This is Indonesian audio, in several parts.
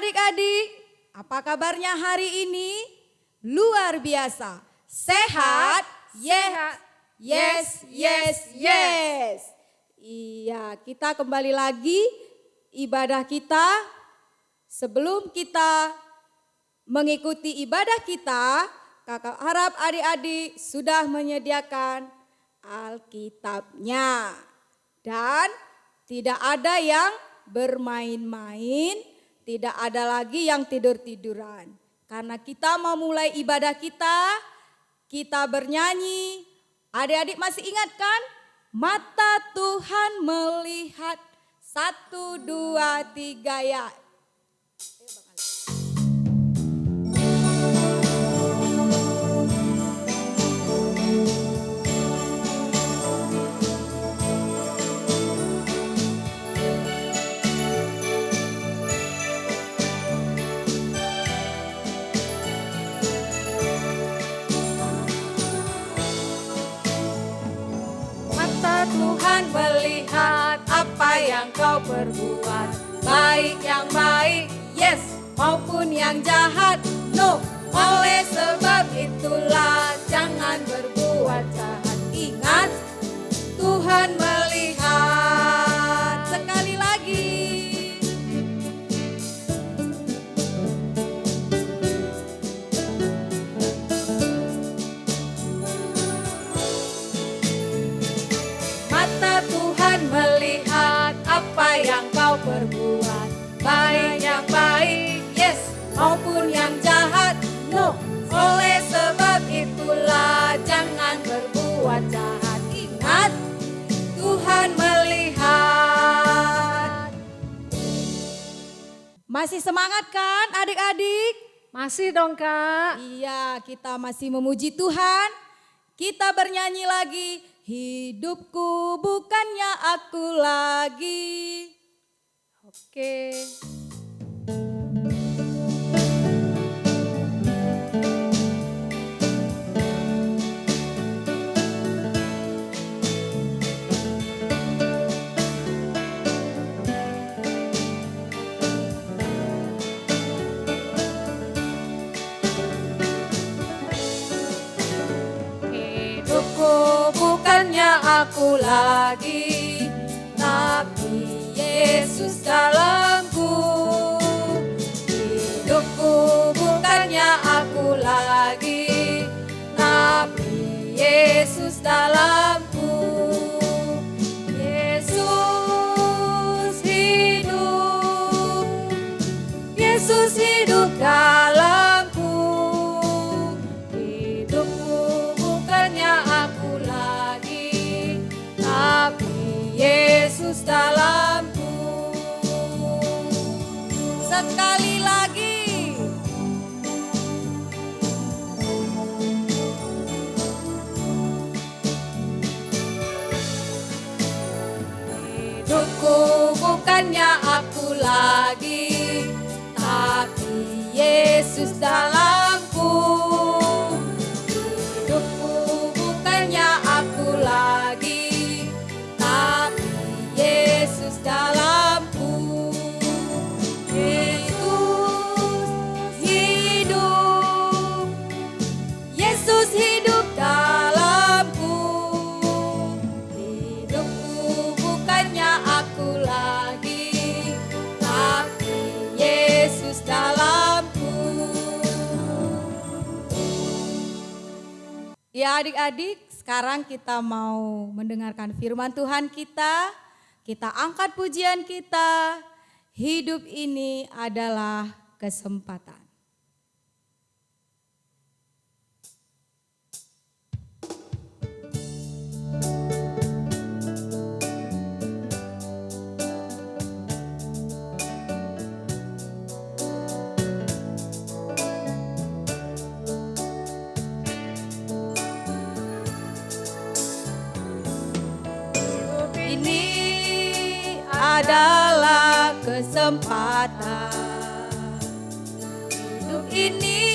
adik-adik, apa kabarnya hari ini? Luar biasa, sehat, yes. Iya, kita kembali lagi ibadah kita. Sebelum kita mengikuti ibadah kita, kakak harap adik-adik sudah menyediakan Alkitabnya. Dan tidak ada yang bermain-main, tidak ada lagi yang tidur-tiduran. Karena kita mau mulai ibadah kita bernyanyi. Adik-adik masih ingat kan? Mata Tuhan melihat, 1, 2, 3 ya. Tuhan melihat apa yang kau perbuat, baik yang baik, yes, maupun yang jahat, no. Oleh sebab itulah jangan berbuat jahat. Ingat, Tuhan melihat. Sekali lagi. Tuhan melihat apa yang kau perbuat, baik yang baik, yes, maupun yang jahat, no. Oleh sebab itulah jangan berbuat jahat. Ingat, Tuhan melihat. Masih semangat kan adik-adik? Masih dong Kak. Iya, kita masih memuji Tuhan. Kita bernyanyi lagi. Hidupku bukannya aku lagi. Oke. Bukannya aku lagi, tapi Yesus dalamku. Hidupku bukannya aku lagi, tapi Yesus dalamku. Yesus hidup dalamku. Yesus dalamku. Sekali lagi. Hidupku bukannya aku lagi, tapi Yesus dalamku. Hidupku bukannya aku lagi, Yesus dalamku. Yesus hidup dalamku. Hidupku bukannya aku lagi, tapi Yesus dalamku. Ya adik-adik, sekarang kita mau mendengarkan firman Tuhan kita. Kita angkat pujian kita, hidup ini adalah kesempatan. Adalah kesempatan. Hidup ini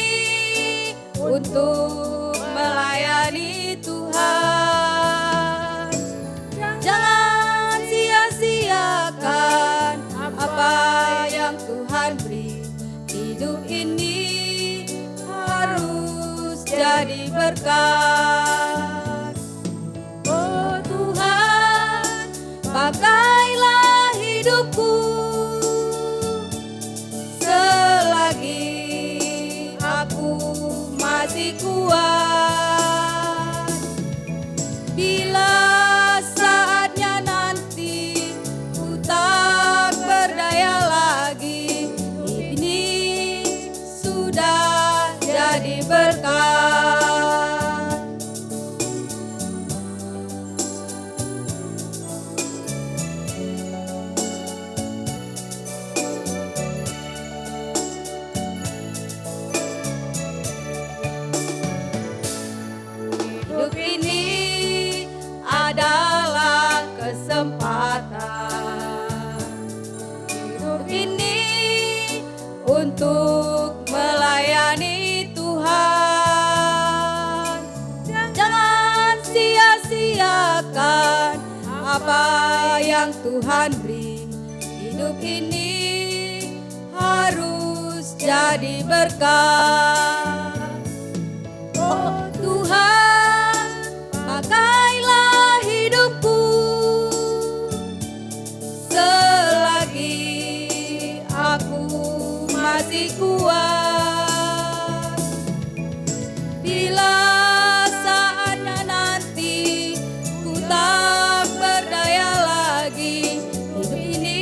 untuk melayani Tuhan. Jangan sia-siakan apa yang Tuhan beri. berkat. Oh Tuhan, pakailah hidupku selagi aku masih kuat. Bila saatnya nanti ku tak berdaya lagi, ini sudah jadi berkat. Hidup ini adalah kesempatan. Hidup ini untuk melayani Tuhan. Jangan sia-siakan apa yang Tuhan beri. Hidup ini harus jadi berkat. Oh Tuhan, pakailah hidupku selagi aku masih kuat. Bila saatnya nanti ku tak berdaya lagi, hidup ini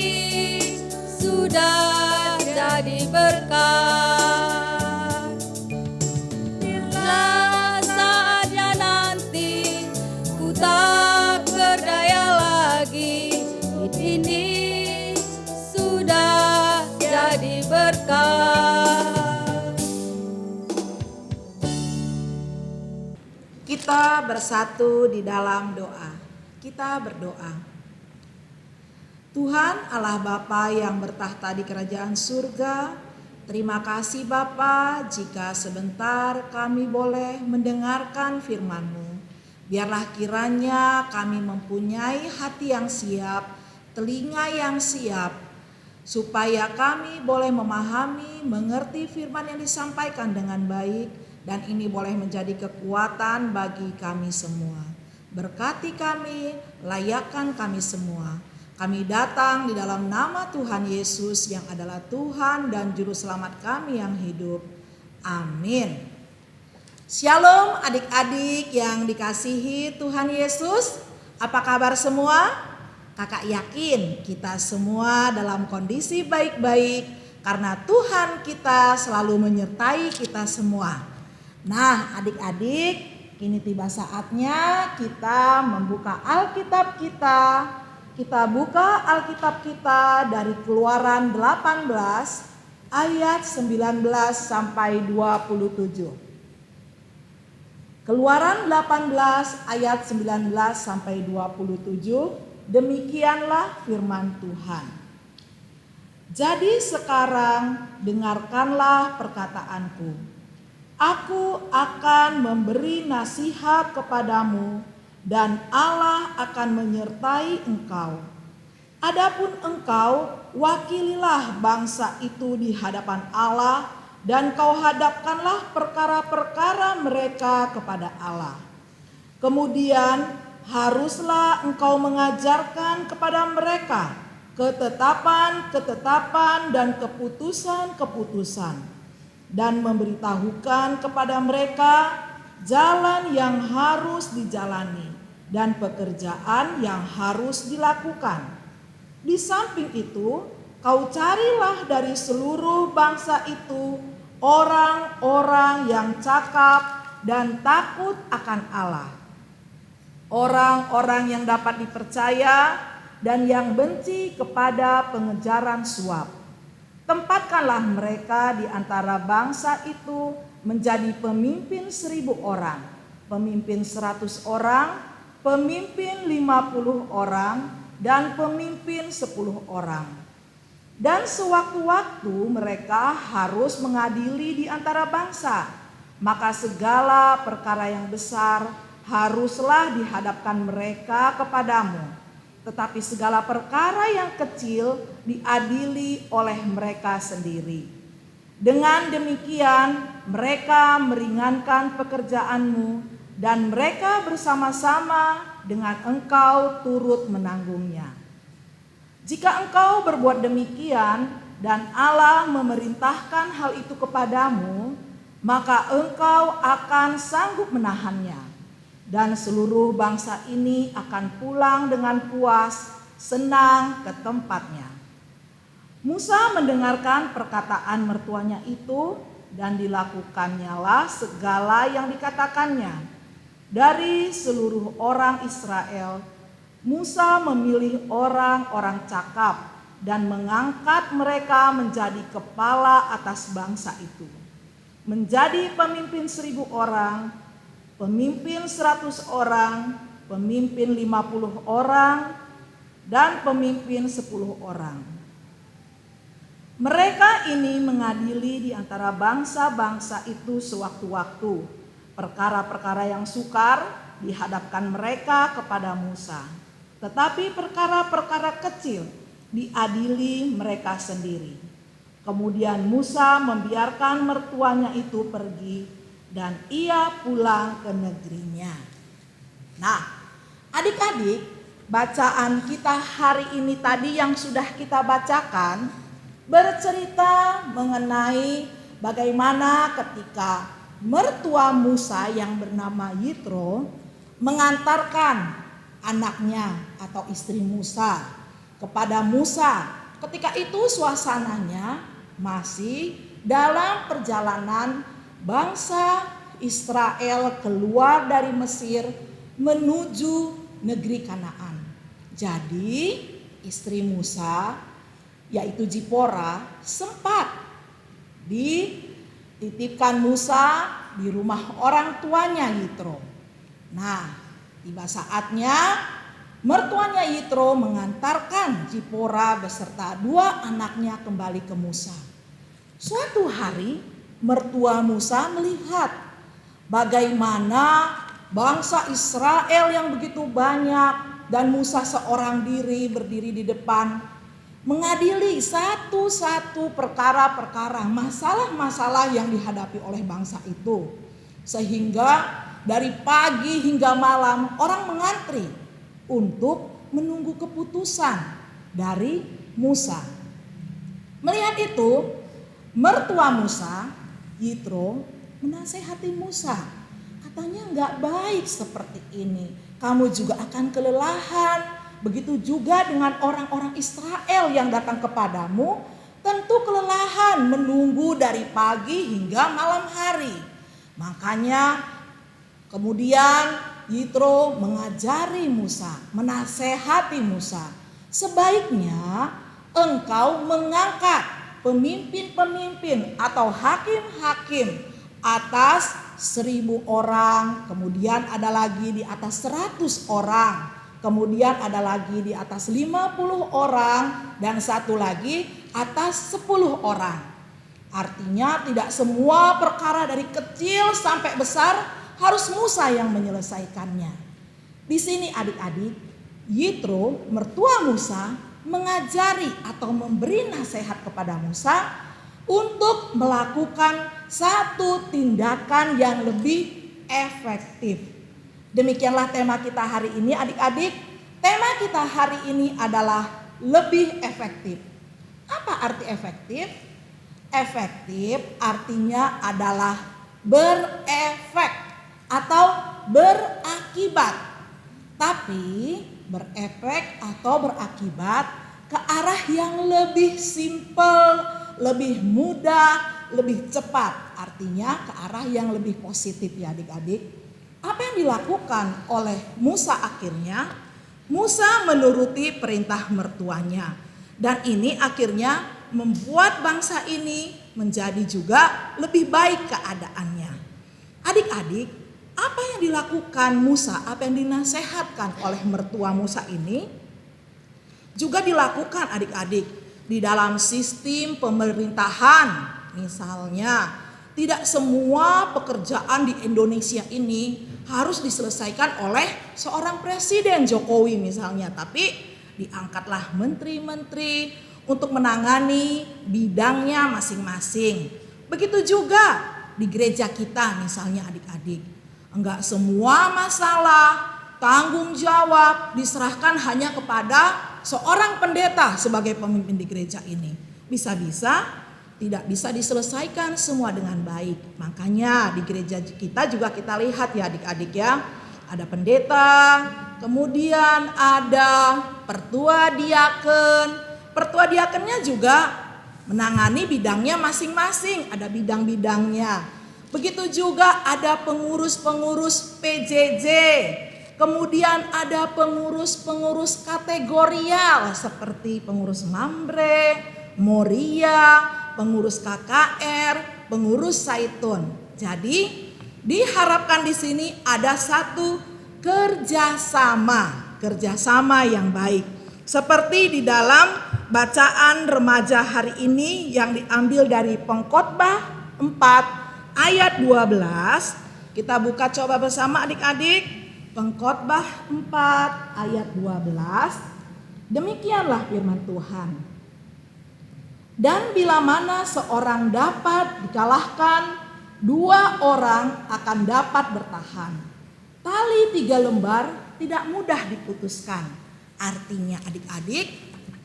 sudah jadi berkat. Bila saatnya nanti ku tak berdaya lagi, hidup ini sudah jadi berkat. Kita bersatu di dalam doa. Kita berdoa. Tuhan Allah Bapa yang bertahta di kerajaan surga, terima kasih Bapa jika sebentar kami boleh mendengarkan firman-Mu. Biarlah kiranya kami mempunyai hati yang siap, telinga yang siap, supaya kami boleh memahami, mengerti firman yang disampaikan dengan baik, dan ini boleh menjadi kekuatan bagi kami semua. Berkati kami, layakkan kami semua. Kami datang di dalam nama Tuhan Yesus yang adalah Tuhan dan Juru Selamat kami yang hidup. Amin. Shalom adik-adik yang dikasihi Tuhan Yesus. Apa kabar semua? Kakak yakin kita semua dalam kondisi baik-baik karena Tuhan kita selalu menyertai kita semua. Nah adik-adik, kini tiba saatnya kita membuka Alkitab kita. Kita buka Alkitab kita dari Keluaran 18 ayat 19 sampai 27. Keluaran 18 ayat 19 sampai 27, demikianlah firman Tuhan. Jadi sekarang dengarkanlah perkataanku. Aku akan memberi nasihat kepadamu dan Allah akan menyertai engkau. Adapun engkau, wakililah bangsa itu di hadapan Allah dan kau hadapkanlah perkara-perkara mereka kepada Allah. Kemudian haruslah engkau mengajarkan kepada mereka ketetapan-ketetapan dan keputusan-keputusan, dan memberitahukan kepada mereka jalan yang harus dijalani dan pekerjaan yang harus dilakukan. Di samping itu, kau carilah dari seluruh bangsa itu orang-orang yang cakap dan takut akan Allah, orang-orang yang dapat dipercaya dan yang benci kepada pengejaran suap. Tempatkanlah mereka di antara bangsa itu menjadi pemimpin 1000 orang, pemimpin 100 orang, pemimpin 50 orang, dan pemimpin 10 orang. Dan sewaktu-waktu mereka harus mengadili di antara bangsa, maka segala perkara yang besar haruslah dihadapkan mereka kepadamu, tetapi segala perkara yang kecil diadili oleh mereka sendiri. Dengan demikian mereka meringankan pekerjaanmu dan mereka bersama-sama dengan engkau turut menanggungnya. Jika engkau berbuat demikian dan Allah memerintahkan hal itu kepadamu, maka engkau akan sanggup menahannya. Dan seluruh bangsa ini akan pulang dengan puas, senang ke tempatnya. Musa mendengarkan perkataan mertuanya itu dan dilakukannya segala yang dikatakannya. Dari seluruh orang Israel, Musa memilih orang-orang cakap dan mengangkat mereka menjadi kepala atas bangsa itu. Menjadi pemimpin 1.000 orang, pemimpin 100 orang, pemimpin 50 orang, dan pemimpin 10 orang. Mereka ini mengadili di antara bangsa-bangsa itu sewaktu-waktu. Perkara-perkara yang sukar dihadapkan mereka kepada Musa. Tetapi perkara-perkara kecil diadili mereka sendiri. Kemudian Musa membiarkan mertuanya itu pergi dan ia pulang ke negerinya. Nah, adik-adik, bacaan kita hari ini tadi yang sudah kita bacakan bercerita mengenai bagaimana ketika mertua Musa yang bernama Yitro mengantarkan anaknya atau istri Musa kepada Musa. Ketika itu suasananya masih dalam perjalanan bangsa Israel keluar dari Mesir menuju negeri Kanaan. Jadi istri Musa yaitu Zipora sempat dititipkan Musa di rumah orang tuanya Yitro. Nah, tiba saatnya mertuanya Yitro mengantarkan Zipora beserta 2 anaknya kembali ke Musa. Suatu hari mertua Musa melihat bagaimana bangsa Israel yang begitu banyak dan Musa seorang diri berdiri di depan mengadili satu-satu perkara-perkara, masalah-masalah yang dihadapi oleh bangsa itu. Sehingga dari pagi hingga malam orang mengantri untuk menunggu keputusan dari Musa. Melihat itu, mertua Musa, Yitro, menasehati Musa. Katanya enggak baik seperti ini. Kamu juga akan kelelahan. Begitu juga dengan orang-orang Israel yang datang kepadamu, tentu kelelahan menunggu dari pagi hingga malam hari. Makanya kemudian Yitro mengajari Musa, menasehati Musa, sebaiknya engkau mengangkat pemimpin-pemimpin atau hakim-hakim atas 1.000 orang, kemudian ada lagi di atas 100 orang. Kemudian ada lagi di atas 50 orang dan satu lagi atas 10 orang. Artinya tidak semua perkara dari kecil sampai besar harus Musa yang menyelesaikannya. Di sini adik-adik, Yitro, mertua Musa, mengajari atau memberi nasihat kepada Musa untuk melakukan satu tindakan yang lebih efektif. Demikianlah tema kita hari ini adik-adik. Tema kita hari ini adalah lebih efektif. Apa arti efektif? Efektif artinya adalah berefek atau berakibat. Tapi berefek atau berakibat ke arah yang lebih simpel, lebih mudah, lebih cepat. Artinya ke arah yang lebih positif ya adik-adik. Apa yang dilakukan oleh Musa akhirnya? Musa menuruti perintah mertuanya. Dan ini akhirnya membuat bangsa ini menjadi juga lebih baik keadaannya. Adik-adik, apa yang dilakukan Musa, apa yang dinasehatkan oleh mertua Musa ini juga dilakukan adik-adik di dalam sistem pemerintahan. Misalnya, tidak semua pekerjaan di Indonesia ini harus diselesaikan oleh seorang presiden Jokowi misalnya. Tapi diangkatlah menteri-menteri untuk menangani bidangnya masing-masing. Begitu juga di gereja kita misalnya adik-adik. Enggak semua masalah, tanggung jawab diserahkan hanya kepada seorang pendeta sebagai pemimpin di gereja ini. Bisa-bisa tidak bisa diselesaikan semua dengan baik. Makanya di gereja kita juga kita lihat ya adik-adik ya. Ada pendeta, kemudian ada pertua diaken. Pertua diakennya juga menangani bidangnya masing-masing, ada bidang-bidangnya. Begitu juga ada pengurus-pengurus PJJ. Kemudian ada pengurus-pengurus kategorial seperti pengurus Mambre, Moria, pengurus KKR, pengurus Saitun. Jadi diharapkan di sini ada satu kerjasama yang baik. Seperti di dalam bacaan remaja hari ini yang diambil dari Pengkhotbah 4 ayat 12. Kita buka coba bersama adik-adik. Pengkhotbah 4 ayat 12. Demikianlah firman Tuhan. Dan bila mana seorang dapat dikalahkan, 2 orang akan dapat bertahan. Tali 3 lembar tidak mudah diputuskan. Artinya adik-adik,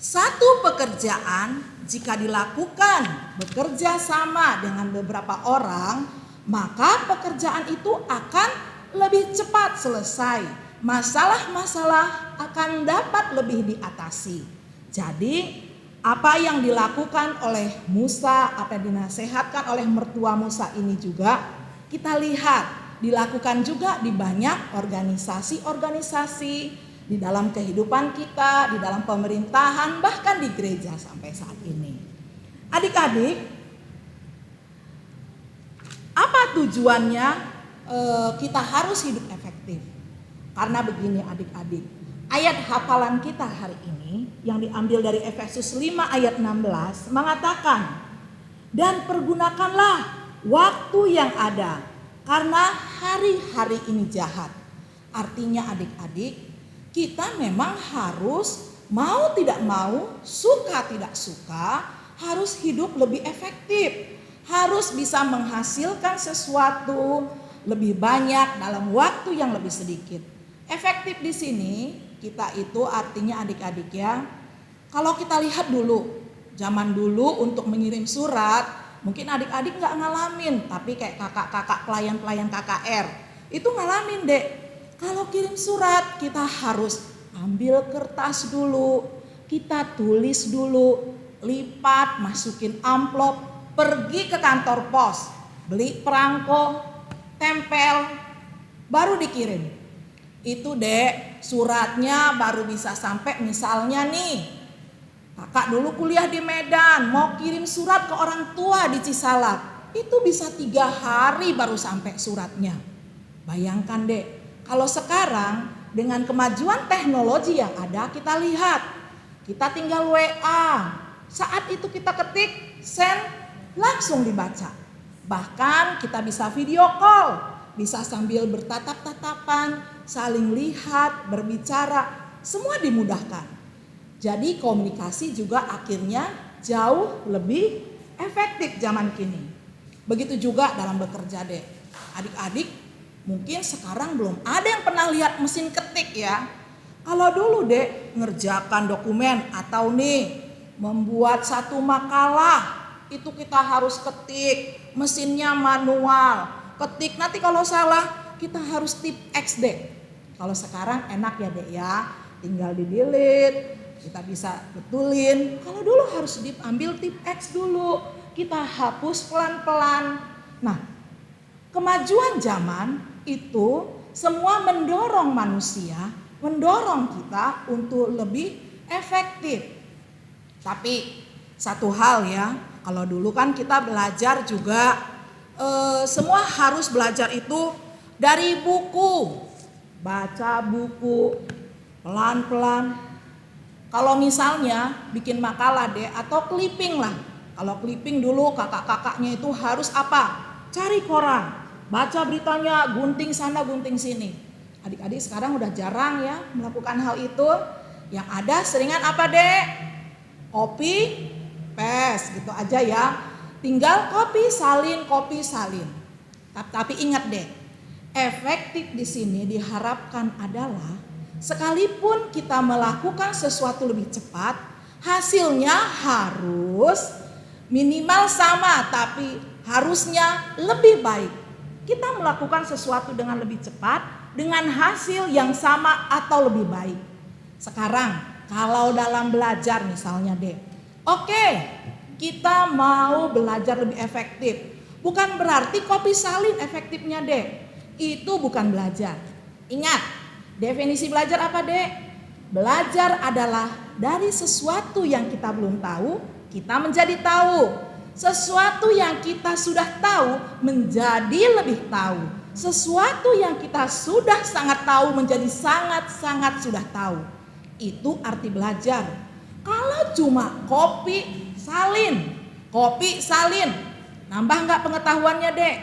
satu pekerjaan jika dilakukan bekerja sama dengan beberapa orang, maka pekerjaan itu akan lebih cepat selesai. Masalah-masalah akan dapat lebih diatasi. Jadi apa yang dilakukan oleh Musa, apa yang dinasehatkan oleh mertua Musa ini juga kita lihat dilakukan juga di banyak organisasi-organisasi di dalam kehidupan kita, di dalam pemerintahan, bahkan di gereja sampai saat ini. Adik-adik, apa tujuannya kita harus hidup efektif? Karena begini adik-adik, ayat hafalan kita hari ini yang diambil dari Efesus 5 ayat 16 mengatakan, dan pergunakanlah waktu yang ada karena hari-hari ini jahat. Artinya adik-adik, kita memang harus mau tidak mau, suka tidak suka, harus hidup lebih efektif. Harus bisa menghasilkan sesuatu lebih banyak dalam waktu yang lebih sedikit. Efektif di sini kita itu artinya adik-adik ya. Kalau kita lihat dulu, zaman dulu untuk mengirim surat, mungkin adik-adik nggak ngalamin, tapi kayak kakak-kakak pelayan-pelayan KKR itu ngalamin dek. Kalau kirim surat kita harus ambil kertas dulu, kita tulis dulu, lipat, masukin amplop, pergi ke kantor pos, beli perangko, tempel, baru dikirim. Itu dek, suratnya baru bisa sampai misalnya nih, kakak dulu kuliah di Medan, mau kirim surat ke orang tua di Cisalak, itu bisa 3 hari baru sampai suratnya. Bayangkan dek, kalau sekarang dengan kemajuan teknologi yang ada, kita lihat, kita tinggal WA, saat itu kita ketik, send, langsung dibaca. Bahkan kita bisa video call, bisa sambil bertatap-tatapan, saling lihat, berbicara, semua dimudahkan. Jadi komunikasi juga akhirnya jauh lebih efektif zaman kini. Begitu juga dalam bekerja deh. Adik-adik mungkin sekarang belum ada yang pernah lihat mesin ketik ya. Kalau dulu deh ngerjakan dokumen atau nih membuat satu makalah, itu kita harus ketik, mesinnya manual, ketik, nanti kalau salah kita harus tip X deh. Kalau sekarang enak ya dek ya, tinggal di delete, kita bisa betulin. Kalau dulu harus diambil tip X dulu, kita hapus pelan-pelan. Nah, kemajuan zaman itu semua mendorong manusia, mendorong kita untuk lebih efektif. Tapi satu hal ya, kalau dulu kan kita belajar juga semua harus belajar itu dari buku, baca buku pelan-pelan. Kalau misalnya bikin makalah deh atau clipping lah. Kalau clipping dulu kakak-kakaknya itu harus apa? Cari koran, baca beritanya, gunting sana gunting sini. Adik-adik sekarang udah jarang ya melakukan hal itu. Yang ada seringan apa dek? Copy, paste gitu aja ya. tinggal kopi salin. Tapi ingat deh, efektif di sini diharapkan adalah sekalipun kita melakukan sesuatu lebih cepat, hasilnya harus minimal sama tapi harusnya lebih baik. Kita melakukan sesuatu dengan lebih cepat dengan hasil yang sama atau lebih baik. Sekarang kalau dalam belajar misalnya deh, oke, kita mau belajar lebih efektif. Bukan berarti kopi salin efektifnya dek. Itu bukan belajar. Ingat, definisi belajar apa dek? Belajar adalah dari sesuatu yang kita belum tahu, kita menjadi tahu. Sesuatu yang kita sudah tahu menjadi lebih tahu. Sesuatu yang kita sudah sangat tahu menjadi sangat-sangat sudah tahu. Itu arti belajar. Kalau cuma kopi salin, nambah nggak pengetahuannya dek?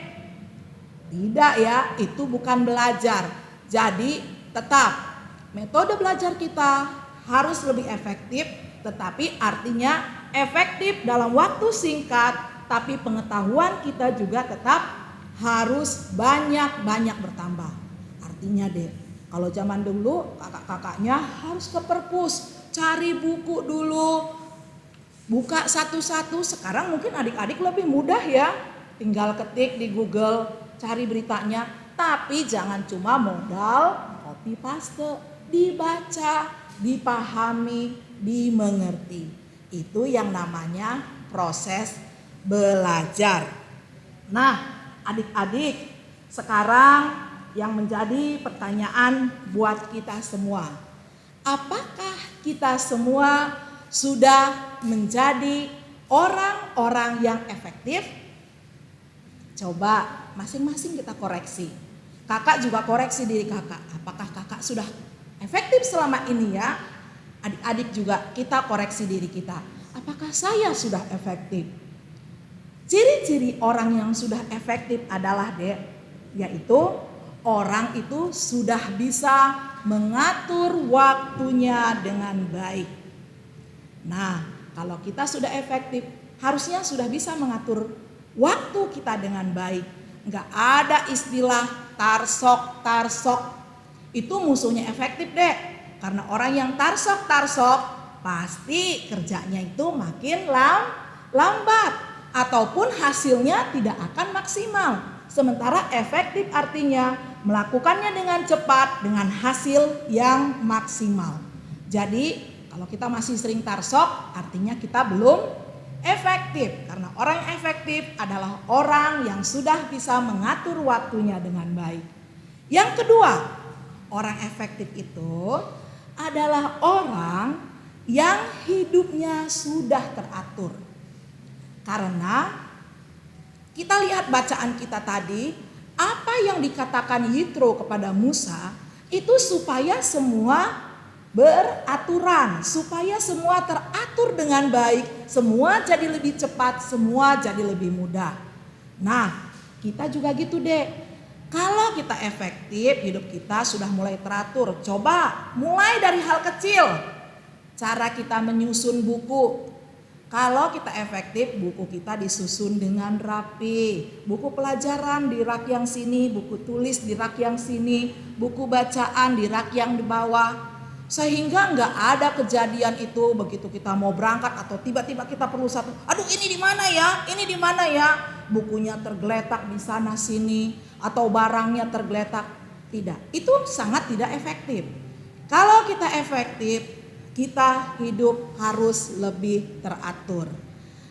Tidak ya, itu bukan belajar. Jadi tetap metode belajar kita harus lebih efektif, tetapi artinya efektif dalam waktu singkat, tapi pengetahuan kita juga tetap harus banyak-banyak bertambah. Artinya dek, kalau zaman dulu kakak-kakaknya harus ke perpus, cari buku dulu, buka satu-satu. Sekarang mungkin adik-adik lebih mudah ya, tinggal ketik di Google, cari beritanya. Tapi jangan cuma modal copy paste, dibaca, dipahami, dimengerti. Itu yang namanya proses belajar. Nah, adik-adik, sekarang yang menjadi pertanyaan buat kita semua, apakah kita semua sudah menjadi orang-orang yang efektif? Coba masing-masing kita koreksi. Kakak juga koreksi diri kakak. Apakah kakak sudah efektif selama ini ya? Adik-adik juga kita koreksi diri kita. Apakah saya sudah efektif? Ciri-ciri orang yang sudah efektif adalah yaitu orang itu sudah bisa mengatur waktunya dengan baik. Nah, kalau kita sudah efektif, harusnya sudah bisa mengatur waktu kita dengan baik. Enggak ada istilah tarsok. Itu musuhnya efektif dek. Karena orang yang tarsok pasti kerjanya itu makin lambat. Ataupun hasilnya tidak akan maksimal. Sementara efektif artinya melakukannya dengan cepat dengan hasil yang maksimal. Jadi kalau kita masih sering tarsok, artinya kita belum efektif. Karena orang yang efektif adalah orang yang sudah bisa mengatur waktunya dengan baik. Yang kedua, orang efektif itu adalah orang yang hidupnya sudah teratur. Karena kita lihat bacaan kita tadi, apa yang dikatakan Yitro kepada Musa, itu supaya semua beraturan, supaya semua teratur dengan baik, semua jadi lebih cepat, semua jadi lebih mudah. Nah, kita juga gitu deh. Kalau kita efektif, hidup kita sudah mulai teratur. Coba mulai dari hal kecil. Cara kita menyusun buku. Kalau kita efektif, buku kita disusun dengan rapi. Buku pelajaran di rak yang sini, buku tulis di rak yang sini, buku bacaan di rak yang di bawah. Sehingga nggak ada kejadian itu begitu kita mau berangkat atau tiba-tiba kita perlu satu. Aduh, ini di mana ya? Ini di mana ya? Bukunya tergeletak di sana sini atau barangnya tergeletak. Tidak, itu sangat tidak efektif. Kalau kita efektif, kita hidup harus lebih teratur.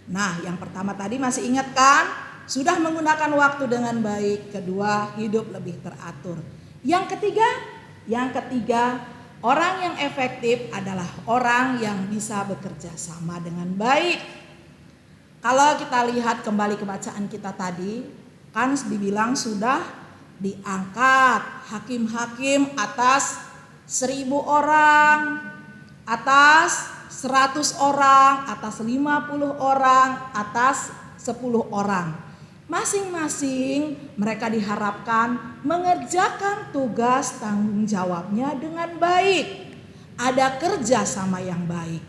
Nah, yang pertama tadi masih ingat kan? Sudah menggunakan waktu dengan baik. Kedua, hidup lebih teratur. Yang ketiga, orang yang efektif adalah orang yang bisa bekerja sama dengan baik. Kalau kita lihat kembali ke bacaan kita tadi, kan dibilang sudah diangkat hakim-hakim atas 1000 orang, atas 100 orang, atas 50 orang, atas 10 orang. Masing-masing mereka diharapkan mengerjakan tugas tanggung jawabnya dengan baik. Ada kerja sama yang baik.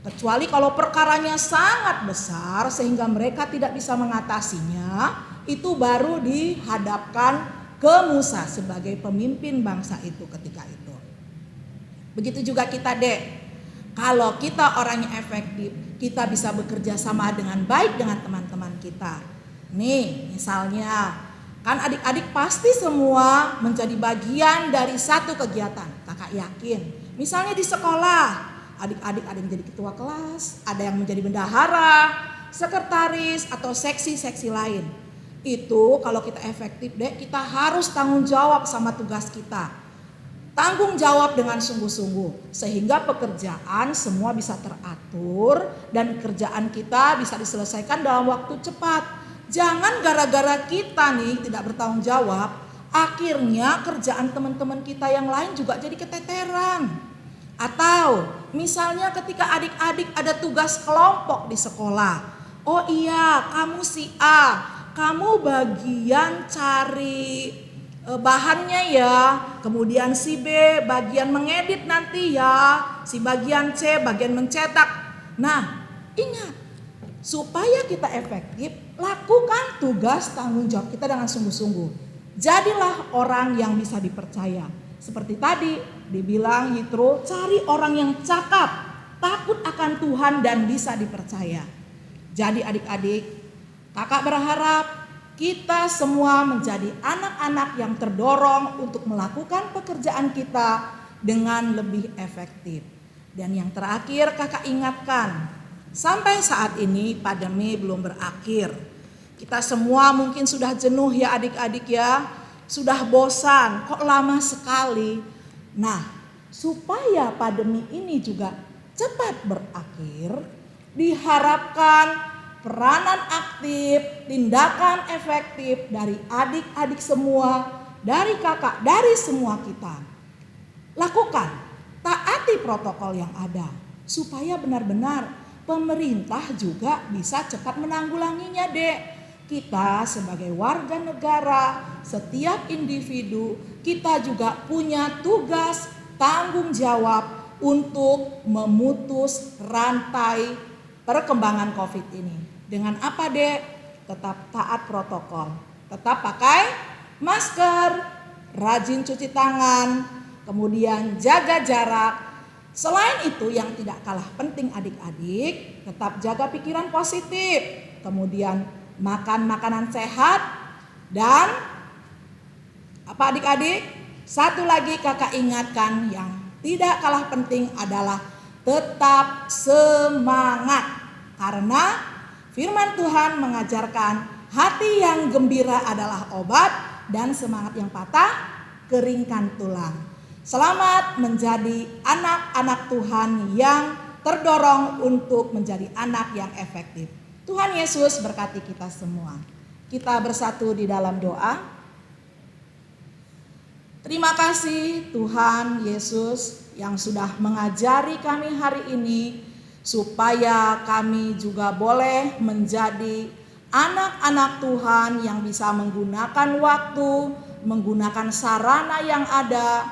Kecuali kalau perkaranya sangat besar sehingga mereka tidak bisa mengatasinya, itu baru dihadapkan ke Musa sebagai pemimpin bangsa itu ketika itu. Begitu juga kita, Dek. Kalau kita orangnya efektif, kita bisa bekerja sama dengan baik dengan teman-teman kita. Nih, misalnya, kan adik-adik pasti semua menjadi bagian dari satu kegiatan. Kakak yakin. Misalnya di sekolah, adik-adik ada yang menjadi ketua kelas, ada yang menjadi bendahara, sekretaris, atau seksi-seksi lain. Itu kalau kita efektif, Dek, kita harus tanggung jawab sama tugas kita. Tanggung jawab dengan sungguh-sungguh sehingga pekerjaan semua bisa teratur dan kerjaan kita bisa diselesaikan dalam waktu cepat. Jangan gara-gara kita nih tidak bertanggung jawab, akhirnya kerjaan teman-teman kita yang lain juga jadi keteteran. Atau misalnya ketika adik-adik ada tugas kelompok di sekolah. Oh iya, kamu si A, kamu bagian cari bahannya ya, kemudian si B bagian mengedit nanti ya, si bagian C bagian mencetak. Nah, ingat, supaya kita efektif, lakukan tugas tanggung jawab kita dengan sungguh-sungguh. Jadilah orang yang bisa dipercaya. Seperti tadi dibilang Yitro, cari orang yang cakap, takut akan Tuhan dan bisa dipercaya. Jadi adik-adik, kakak berharap kita semua menjadi anak-anak yang terdorong untuk melakukan pekerjaan kita dengan lebih efektif. Dan yang terakhir kakak ingatkan, sampai saat ini pandemi belum berakhir. Kita semua mungkin sudah jenuh ya adik-adik ya, sudah bosan, kok lama sekali. Nah, supaya pandemi ini juga cepat berakhir, diharapkan peranan aktif, tindakan efektif dari adik-adik semua, dari kakak, dari semua kita. Lakukan, taati protokol yang ada, supaya benar-benar pemerintah juga bisa cepat menanggulanginya, Dek. Kita sebagai warga negara, setiap individu, kita juga punya tugas, tanggung jawab untuk memutus rantai perkembangan COVID ini. Dengan apa, Dek? Tetap taat protokol, tetap pakai masker, rajin cuci tangan, kemudian jaga jarak. Selain itu yang tidak kalah penting adik-adik, tetap jaga pikiran positif, kemudian makan makanan sehat, dan apa adik-adik? Satu lagi kakak ingatkan yang tidak kalah penting adalah tetap semangat. Karena firman Tuhan mengajarkan hati yang gembira adalah obat dan semangat yang patah keringkan tulang. Selamat menjadi anak-anak Tuhan yang terdorong untuk menjadi anak yang efektif. Tuhan Yesus berkati kita semua. Kita bersatu di dalam doa. Terima kasih Tuhan Yesus yang sudah mengajari kami hari ini, supaya kami juga boleh menjadi anak-anak Tuhan yang bisa menggunakan waktu, menggunakan sarana yang ada,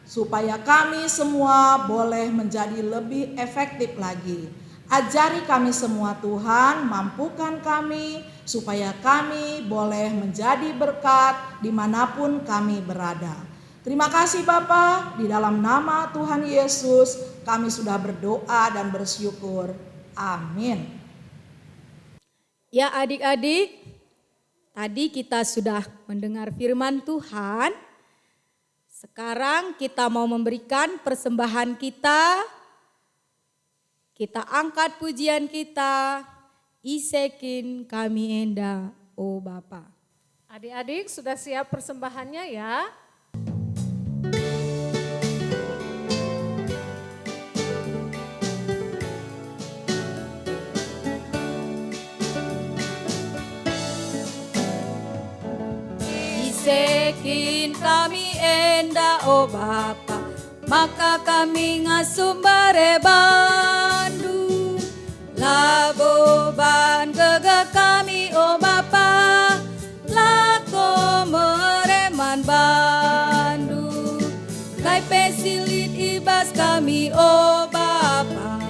supaya kami semua boleh menjadi lebih efektif lagi. Ajari kami semua Tuhan, mampukan kami supaya kami boleh menjadi berkat dimanapun kami berada. Terima kasih Bapa, di dalam nama Tuhan Yesus kami sudah berdoa dan bersyukur. Amin. Ya adik-adik, tadi kita sudah mendengar firman Tuhan. Sekarang kita mau memberikan persembahan kita. Kita angkat pujian kita, Isekin kami enda, oh Bapa. Adik-adik sudah siap persembahannya ya? Isekin kami enda, oh Bapa, maka kami ngasumbare Bandung, laboban gega kami oh Bapa, lako mereman Bandung, lai pesilit ibas kami oh Bapa,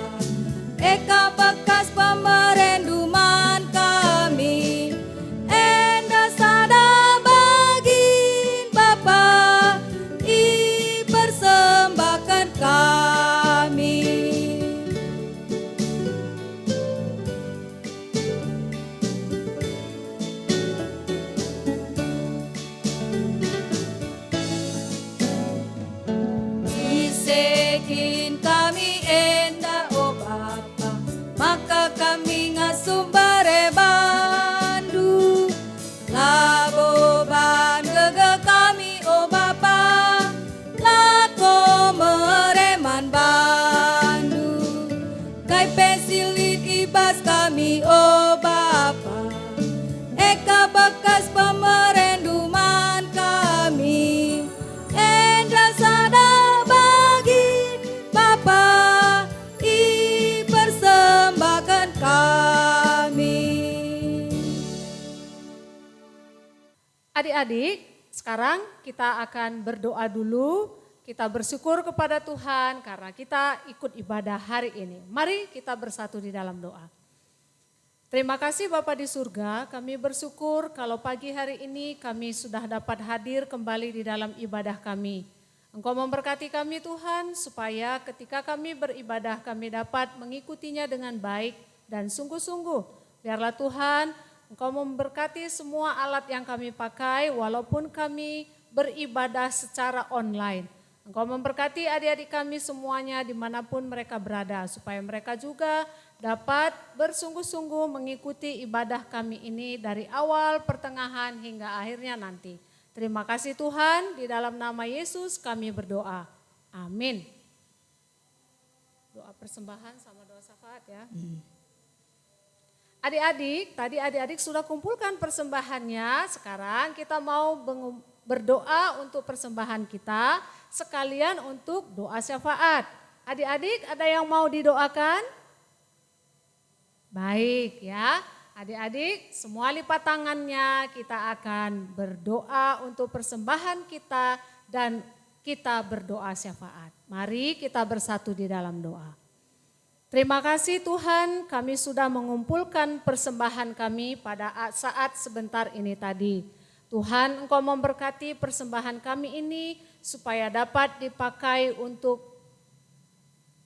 sumbere bandu, laboban gege kami o Bapa, lako mereman bandu, kai pensilit ibas kami o Bapa, eka bekas pemerenduman kami, endra sada bagi Bapa, i persembahkan kami. Adik-adik, sekarang kita akan berdoa dulu. Kita bersyukur kepada Tuhan karena kita ikut ibadah hari ini. Mari kita bersatu di dalam doa. Terima kasih Bapa di surga, kami bersyukur kalau pagi hari ini kami sudah dapat hadir kembali di dalam ibadah kami. Engkau memberkati kami Tuhan supaya ketika kami beribadah kami dapat mengikutinya dengan baik dan sungguh-sungguh. Biarlah Tuhan Engkau memberkati semua alat yang kami pakai walaupun kami beribadah secara online. Engkau memberkati adik-adik kami semuanya dimanapun mereka berada supaya mereka juga dapat bersungguh-sungguh mengikuti ibadah kami ini dari awal, pertengahan hingga akhirnya nanti. Terima kasih Tuhan, di dalam nama Yesus kami berdoa. Amin. Doa persembahan sama doa syafaat ya. Adik-adik, tadi adik-adik sudah kumpulkan persembahannya, sekarang kita mau berdoa untuk persembahan kita, sekalian untuk doa syafaat. Adik-adik ada yang mau didoakan? Baik ya, adik-adik semua lipat tangannya, kita akan berdoa untuk persembahan kita dan kita berdoa syafaat. Mari kita bersatu di dalam doa. Terima kasih Tuhan, kami sudah mengumpulkan persembahan kami pada saat sebentar ini tadi. Tuhan, Engkau memberkati persembahan kami ini supaya dapat dipakai untuk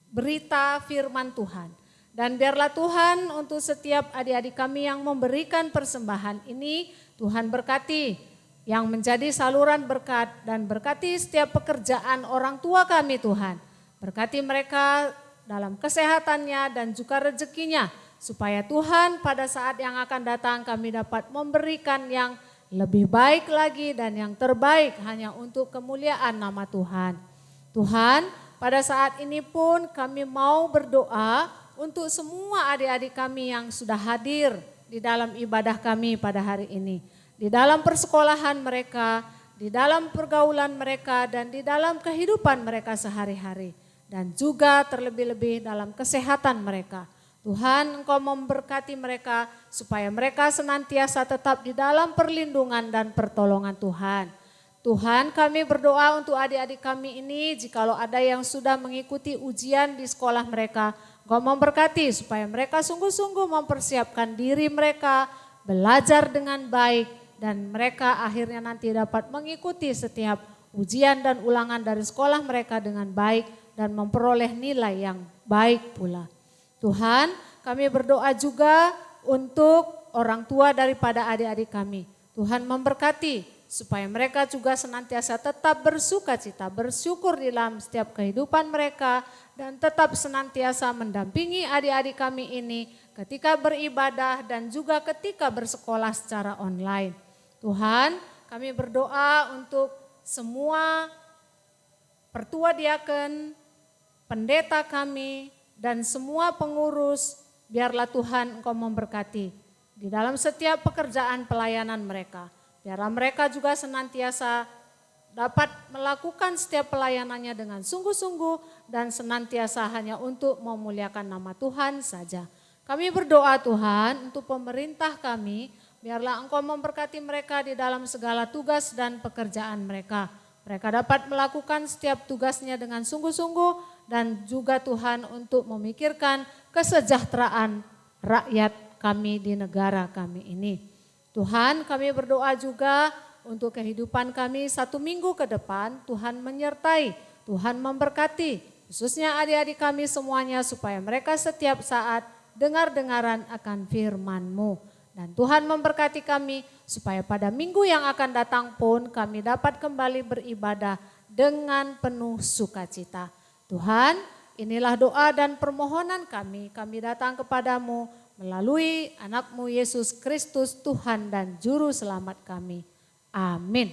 berita firman Tuhan. Dan biarlah Tuhan untuk setiap adik-adik kami yang memberikan persembahan ini, Tuhan berkati yang menjadi saluran berkat dan berkati setiap pekerjaan orang tua kami Tuhan. Berkati mereka dalam kesehatannya dan juga rezekinya, supaya Tuhan pada saat yang akan datang kami dapat memberikan yang lebih baik lagi dan yang terbaik hanya untuk kemuliaan nama Tuhan. Tuhan, pada saat ini pun kami mau berdoa untuk semua adik-adik kami yang sudah hadir di dalam ibadah kami pada hari ini. Di dalam persekolahan mereka, di dalam pergaulan mereka dan di dalam kehidupan mereka sehari-hari. Dan juga terlebih-lebih dalam kesehatan mereka. Tuhan, Engkau memberkati mereka supaya mereka senantiasa tetap di dalam perlindungan dan pertolongan Tuhan. Tuhan, kami berdoa untuk adik-adik kami ini, jikalau ada yang sudah mengikuti ujian di sekolah mereka, Engkau memberkati supaya mereka sungguh-sungguh mempersiapkan diri mereka, belajar dengan baik, dan mereka akhirnya nanti dapat mengikuti setiap ujian dan ulangan dari sekolah mereka dengan baik, dan memperoleh nilai yang baik pula. Tuhan, kami berdoa juga untuk orang tua daripada adik-adik kami. Tuhan memberkati supaya mereka juga senantiasa tetap bersukacita, bersyukur di dalam setiap kehidupan mereka dan tetap senantiasa mendampingi adik-adik kami ini ketika beribadah dan juga ketika bersekolah secara online. Tuhan, kami berdoa untuk semua pertua diaken, pendeta kami, dan semua pengurus, biarlah Tuhan Engkau memberkati di dalam setiap pekerjaan pelayanan mereka. Biarlah mereka juga senantiasa dapat melakukan setiap pelayanannya dengan sungguh-sungguh dan senantiasa hanya untuk memuliakan nama Tuhan saja. Kami berdoa Tuhan untuk pemerintah kami, biarlah Engkau memberkati mereka di dalam segala tugas dan pekerjaan mereka. Mereka dapat melakukan setiap tugasnya dengan sungguh-sungguh dan juga Tuhan untuk memikirkan kesejahteraan rakyat kami di negara kami ini. Tuhan, kami berdoa juga untuk kehidupan kami 1 minggu ke depan, Tuhan menyertai, Tuhan memberkati, khususnya adik-adik kami semuanya supaya mereka setiap saat dengar-dengaran akan firman-Mu. Dan Tuhan memberkati kami supaya pada minggu yang akan datang pun kami dapat kembali beribadah dengan penuh sukacita. Tuhan, inilah doa dan permohonan kami. Kami datang kepadamu melalui anakmu Yesus Kristus Tuhan dan Juru Selamat kami. Amin.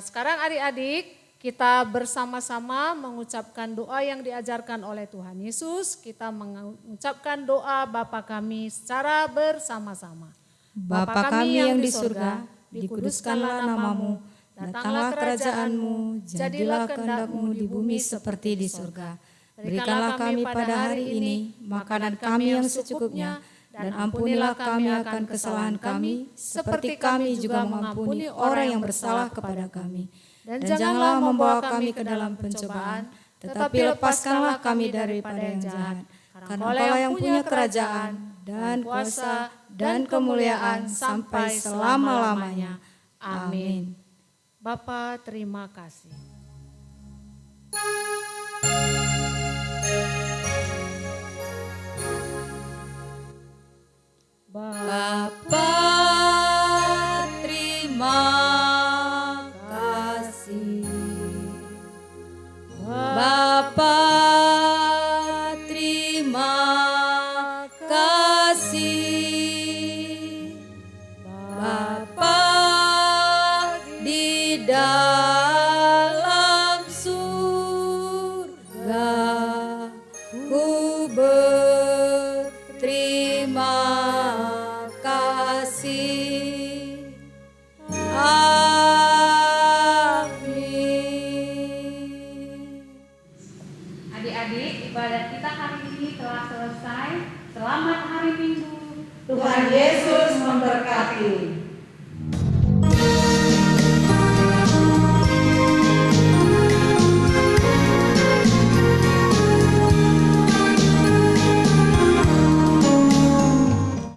Sekarang adik-adik kita bersama-sama mengucapkan doa yang diajarkan oleh Tuhan Yesus. Kita mengucapkan doa Bapa kami secara bersama-sama. Bapa kami yang di surga, dikuduskanlah namamu, datanglah kerajaan-mu, jadilah kehendak-mu di bumi seperti di surga. Berikanlah kami pada hari ini makanan kami yang secukupnya, dan ampunilah kami akan kesalahan kami, seperti kami juga mengampuni orang yang bersalah kepada kami. Dan janganlah membawa kami ke dalam pencobaan, tetapi lepaskanlah kami daripada yang jahat. Karena Engkaulah yang punya kerajaan dan kuasa dan kemuliaan sampai selama-lamanya. Amin. Bapa, terima kasih. Bapa, terima kasih. Bapa, terima kasih. Bapa di dalam surga, ku berterima kasih. Amin. Adik-adik, ibadat